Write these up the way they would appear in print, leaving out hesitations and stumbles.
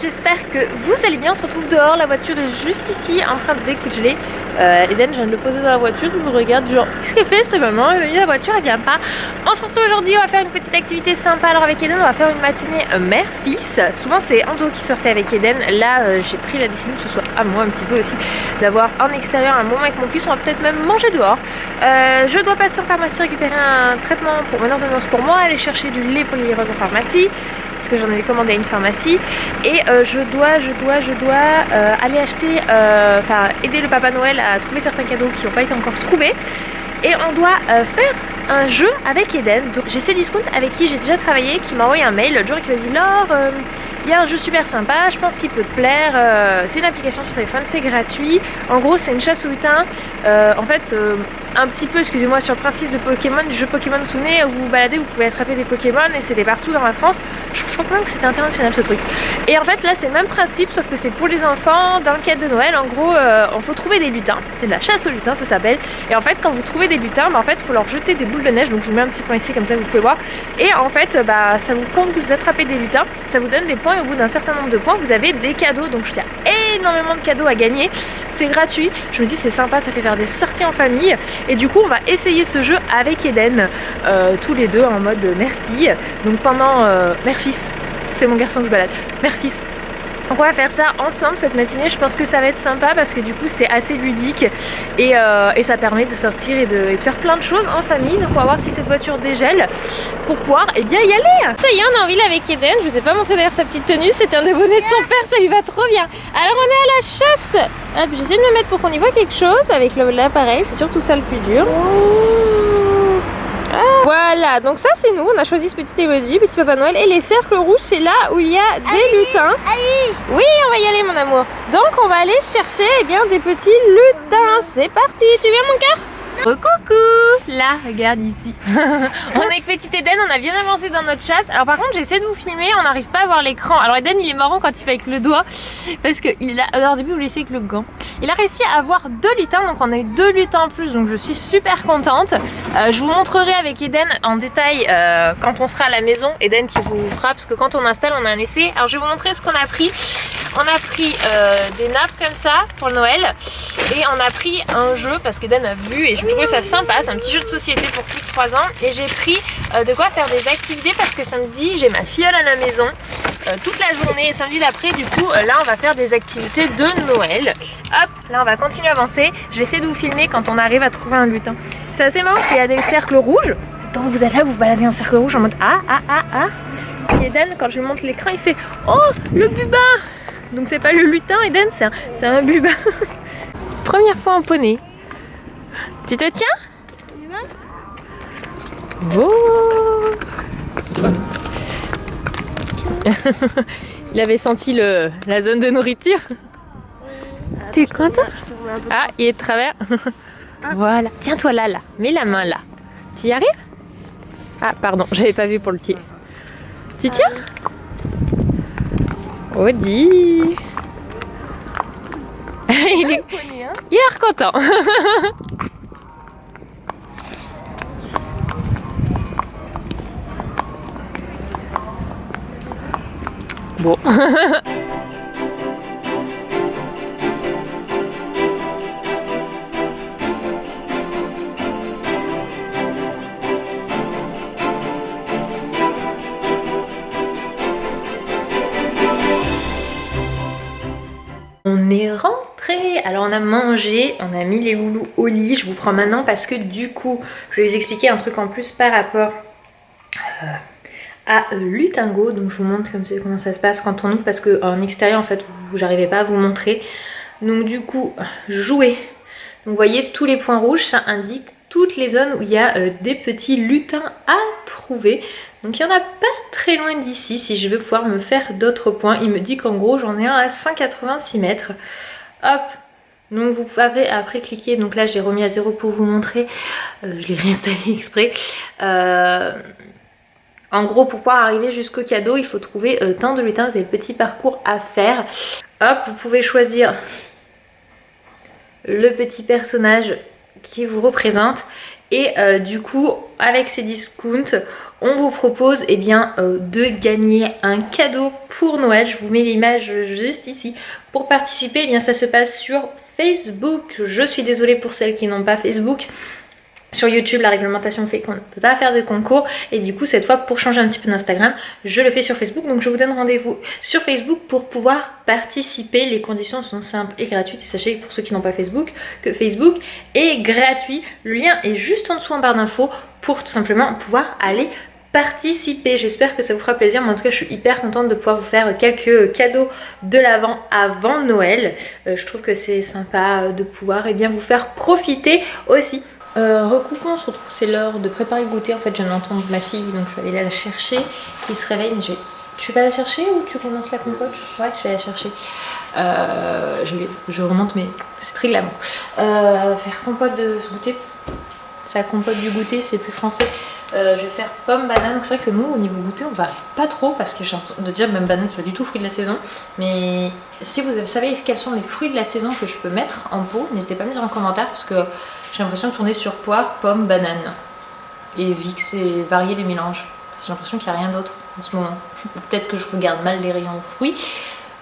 j'espère que vous allez bien. On se retrouve dehors, la voiture est juste ici en train de décongeler. Eden, je viens de le poser dans la voiture, je me regarde genre qu'est-ce qu'elle fait cette maman, la voiture elle vient pas. On se retrouve aujourd'hui, on va faire une petite activité sympa. Alors avec Eden on va faire une matinée mère-fils. Souvent c'est Ando qui sortait avec Eden. Là j'ai pris la décision que ce soit à moi un petit peu aussi d'avoir en extérieur un moment avec mon fils. On va peut-être même manger dehors. Je dois passer en pharmacie récupérer un traitement pour mon ordonnance pour moi, aller chercher du lait pour les livraisons en pharmacie parce que j'en avais commandé à une pharmacie et je dois aller acheter, aider le Papa Noël à trouver certains cadeaux qui n'ont pas été encore trouvés et on doit faire un jeu avec Eden. Donc j'ai Cdiscount avec qui j'ai déjà travaillé qui m'a envoyé un mail l'autre jour et qui m'a dit Laure, il y a un jeu super sympa, je pense qu'il peut te plaire, c'est une application sur téléphone, c'est gratuit, en gros c'est une chasse au lutin, un petit peu, excusez-moi, sur le principe de Pokémon, du jeu Pokémon Souvenez, où vous vous baladez, vous pouvez attraper des Pokémon et c'est des partout dans la France. Je crois quand même que c'était international ce truc. Et en fait là c'est le même principe sauf que c'est pour les enfants dans le cadre de Noël. En gros il faut trouver des lutins, c'est de la chasse aux lutins ça s'appelle. Et en fait quand vous trouvez des lutins, en fait il faut leur jeter des boules de neige, donc je vous mets un petit point ici comme ça vous pouvez voir. Et en fait quand vous attrapez des lutins, ça vous donne des points et au bout d'un certain nombre de points vous avez des cadeaux. Donc il y a énormément de cadeaux à gagner, c'est gratuit. Je me dis c'est sympa, ça fait faire des sorties en famille. Et du coup on va essayer ce jeu avec Eden, tous les deux en mode mère-fille. Donc pendant mère-fils, c'est mon garçon que je balade, mère-fils. Donc on va faire ça ensemble cette matinée, je pense que ça va être sympa parce que du coup c'est assez ludique et ça permet de sortir et de faire plein de choses en famille. Donc on va voir si cette voiture dégèle pour pouvoir y aller. Ça y est, on est en ville avec Eden, je vous ai pas montré d'ailleurs sa petite tenue, c'est un des bonnets de son père, ça lui va trop bien. Alors on est à la chasse. Hop, j'essaie de me mettre pour qu'on y voit quelque chose avec l'appareil, c'est surtout ça le plus dur. Ah, voilà, donc ça c'est nous, on a choisi ce petit emoji, petit Papa Noël, et les cercles rouges c'est là où il y a des lutins. Oui, on va y aller mon amour. Donc on va aller chercher des petits lutins. C'est parti, tu viens mon cœur? Oh, coucou! Là, regarde ici. On est avec petit Eden, on a bien avancé dans notre chasse. Alors par contre j'essaie de vous filmer, on n'arrive pas à voir l'écran. Alors Eden il est marrant quand il fait avec le doigt parce que alors au début vous laissez avec le gant. Il a réussi à avoir 2 lutins, donc on a eu 2 lutins en plus, donc je suis super contente. Je vous montrerai avec Eden en détail quand on sera à la maison. Eden qui vous fera, parce que quand on installe on a un essai. Alors je vais vous montrer ce qu'on a pris. On a pris des nappes comme ça pour le Noël et on a pris un jeu parce qu'Eden a vu et je trouve ça sympa, c'est un petit jeu de société pour plus de 3 ans et j'ai pris de quoi faire des activités parce que samedi j'ai ma filleule à la maison toute la journée et samedi d'après du coup là on va faire des activités de Noël. Hop, là on va continuer à avancer, je vais essayer de vous filmer quand on arrive à trouver un lutin. C'est assez marrant parce qu'il y a des cercles rouges, donc vous êtes là, vous baladez en cercle rouge en mode et Eden quand je lui montre l'écran il fait oh le butin. Donc c'est pas le lutin Eden, c'est un bubin. Première fois en poney. Tu te tiens? Oh. Il avait senti la zone de nourriture. T'es content? Ah, il est de travers. Voilà. Tiens-toi là. Mets la main là. Tu y arrives? Ah, pardon, j'avais pas vu pour le pied. Tu tiens? Audi. Il est content. Bon. On est rentré. Alors on a mangé, on a mis les loulous au lit. Je vous prends maintenant parce que du coup, je vais vous expliquer un truc en plus par rapport à Lutingo. Donc je vous montre comment ça se passe quand on ouvre parce qu'en extérieur en fait, j'arrivais pas à vous montrer. Donc du coup, jouer. Donc vous voyez tous les points rouges, ça indique toutes les zones où il y a des petits lutins à trouver. Donc il n'y en a pas très loin d'ici si je veux pouvoir me faire d'autres points. Il me dit qu'en gros j'en ai un à 186 mètres. Hop, donc vous pouvez après cliquer. Donc là j'ai remis à 0 pour vous montrer. Je l'ai réinstallé exprès. En gros pour pouvoir arriver jusqu'au cadeau il faut trouver tant de lutins. Vous avez le petit parcours à faire. Hop, vous pouvez choisir le petit personnage qui vous représente Et du coup, avec ces discounts, on vous propose eh bien, de gagner un cadeau pour Noël. Je vous mets l'image juste ici. Pour participer, eh bien, ça se passe sur Facebook. Je suis désolée pour celles qui n'ont pas Facebook. Sur YouTube, la réglementation fait qu'on ne peut pas faire de concours. Et du coup, cette fois, pour changer un petit peu d'Instagram, je le fais sur Facebook. Donc, je vous donne rendez-vous sur Facebook pour pouvoir participer. Les conditions sont simples et gratuites. Et sachez, pour ceux qui n'ont pas Facebook, que Facebook est gratuit. Le lien est juste en dessous en barre d'infos pour tout simplement pouvoir aller participer. J'espère que ça vous fera plaisir. Mais en tout cas, je suis hyper contente de pouvoir vous faire quelques cadeaux de l'avant avant Noël. Je trouve que c'est sympa de pouvoir eh bien, vous faire profiter aussi. Recoucou, on se retrouve, c'est l'heure de préparer le goûter. En fait, je viens d'entendre ma fille, donc je vais aller la chercher, qui se réveille. Mais tu vas la chercher ou tu commences la compote? Ouais, je vais la chercher. Je remonte, mais c'est très glamour. Faire compote de ce goûter. Sa compote du goûter, c'est plus français. Je vais faire pomme, banane. C'est vrai que nous, au niveau goûter, on va pas trop parce que j'ai l'impression de dire même banane, c'est pas du tout fruit de la saison. Mais si vous savez quels sont les fruits de la saison que je peux mettre en pot, n'hésitez pas à me dire en commentaire parce que j'ai l'impression de tourner sur poire, pomme, banane. Et Vix et varier les mélanges. J'ai l'impression qu'il n'y a rien d'autre en ce moment. Peut-être que je regarde mal les rayons fruits.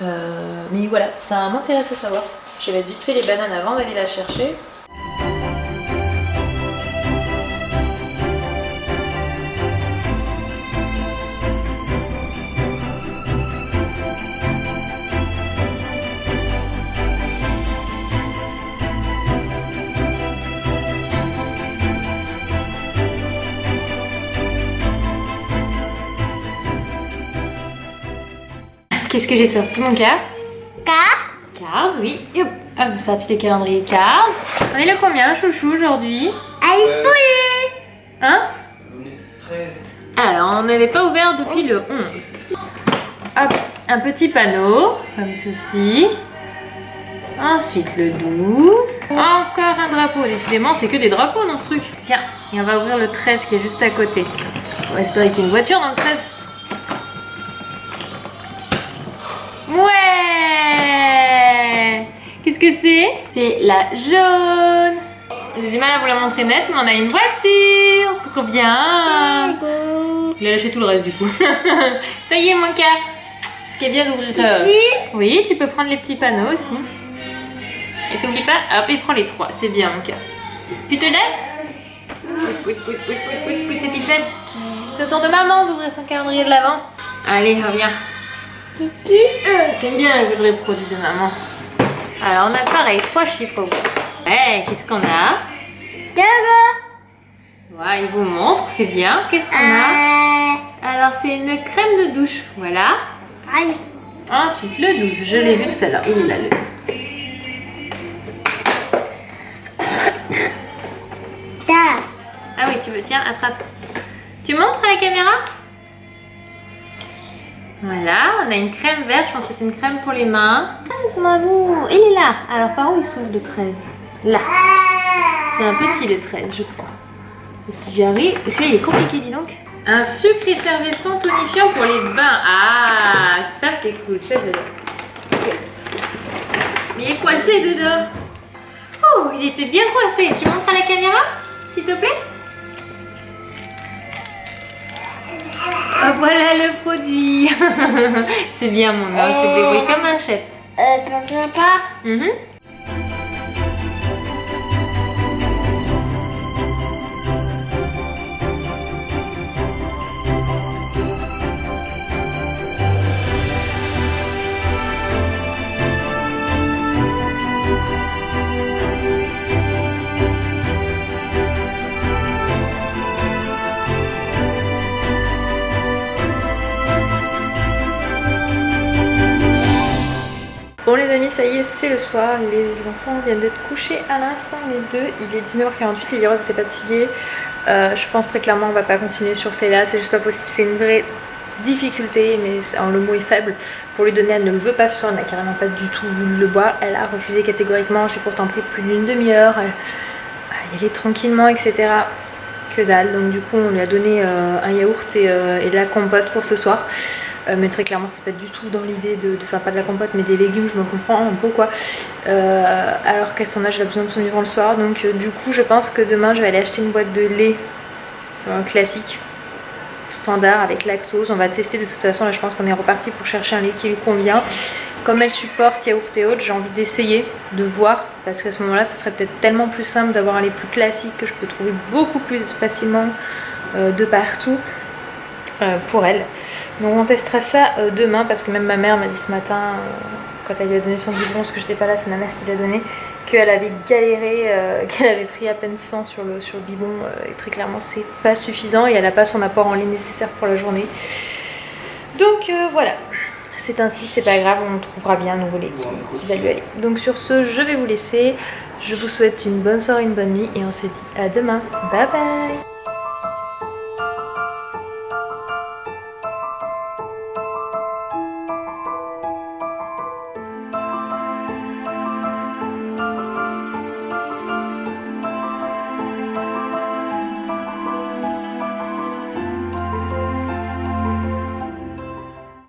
Mais voilà, ça m'intéresse à savoir. Je vais mettre vite fait les bananes avant d'aller la chercher. Qu'est-ce que j'ai sorti, mon gars? Cars, oui. Hop, j'ai sorti le calendrier Cars. On est le combien, chouchou, aujourd'hui? Hein? Alors, on n'avait pas ouvert depuis le 11. Hop, un petit panneau, comme ceci. Ensuite, le 12. Encore un drapeau. Décidément, c'est que des drapeaux dans ce truc. Tiens, et on va ouvrir le 13 qui est juste à côté. On va espérer qu'il y ait une voiture dans le 13. Ouais! Qu'est-ce que c'est? C'est la jaune. J'ai du mal à vous la montrer nette, mais on a une voiture. Trop bien. Il a lâché tout le reste du coup. Ça y est, mon cas. Ce qui est bien d'ouvrir... Oui, tu peux prendre les petits panneaux aussi. Et t'oublies pas... Hop, il prend les 3. C'est bien, mon cas. Tu te lèves? Oui, petite fesse. C'est au tour de maman d'ouvrir son calendrier de l'avant. Allez, reviens. T'aimes bien ouvrir les produits de maman. Alors on a pareil, 3 chiffres. Ouais, qu'est-ce qu'on a? Ouais, il vous montre, c'est bien. Qu'est-ce qu'on a? Alors c'est une crème de douche, voilà. Ensuite le 12, je l'ai vu tout à l'heure, il est là le 12. Ah oui, tu veux, tiens, attrape. Tu montres à la caméra? Voilà, on a une crème verte, je pense que c'est une crème pour les mains. Ah, son amour, il est là. Alors par où il s'ouvre le 13? Là. C'est un petit le 13, je crois. Et si j'y arrive, celui-là il est compliqué, dis donc. Un sucre effervescent tonifiant pour les bains. Ah, ça c'est cool, ça dedans. Okay. Mais il est coincé dedans. Oh, il était bien coincé. Tu montres à la caméra, s'il te plaît? Oh, voilà le produit. C'est bien mon homme, tu te débrouilles comme un chef. Tu ne pas Bon les amis, ça y est, c'est le soir, les enfants viennent d'être couchés à l'instant, les deux, il est 19h48, les Leroy étaient fatigués. Je pense très clairement on va pas continuer sur celle-là, c'est juste pas possible, c'est une vraie difficulté, mais le mot est faible. Pour lui donner, elle ne le veut pas ce soir, elle n'a carrément pas du tout voulu le boire, elle a refusé catégoriquement, j'ai pourtant pris plus d'une demi-heure, y aller tranquillement, etc. que dalle. Donc du coup on lui a donné un yaourt et de la compote pour ce soir. Mais très clairement c'est pas du tout dans l'idée de faire pas de la compote mais des légumes, je me comprends un peu quoi. Alors qu'à son âge elle a besoin de son biberon le soir. Donc du coup je pense que demain je vais aller acheter une boîte de lait classique, standard avec lactose. On va tester de toute façon, là je pense qu'on est reparti pour chercher un lait qui lui convient. Comme elle supporte yaourt et autres, j'ai envie d'essayer, de voir, parce qu'à ce moment là ça serait peut-être tellement plus simple d'avoir un lait plus classique que je peux trouver beaucoup plus facilement de partout pour elle. Donc on testera ça demain, parce que même ma mère m'a dit ce matin quand elle lui a donné son biberon, parce que j'étais pas là, c'est ma mère qui l'a donné, qu'elle avait galéré, qu'elle avait pris à peine 100 sur le biberon et très clairement c'est pas suffisant et elle n'a pas son apport en lait nécessaire pour la journée. Donc voilà, c'est ainsi, c'est pas grave, on trouvera bien un nouveau lait qui va lui aller. Donc sur ce, je vais vous laisser, je vous souhaite une bonne soirée, une bonne nuit et on se dit à demain, bye bye.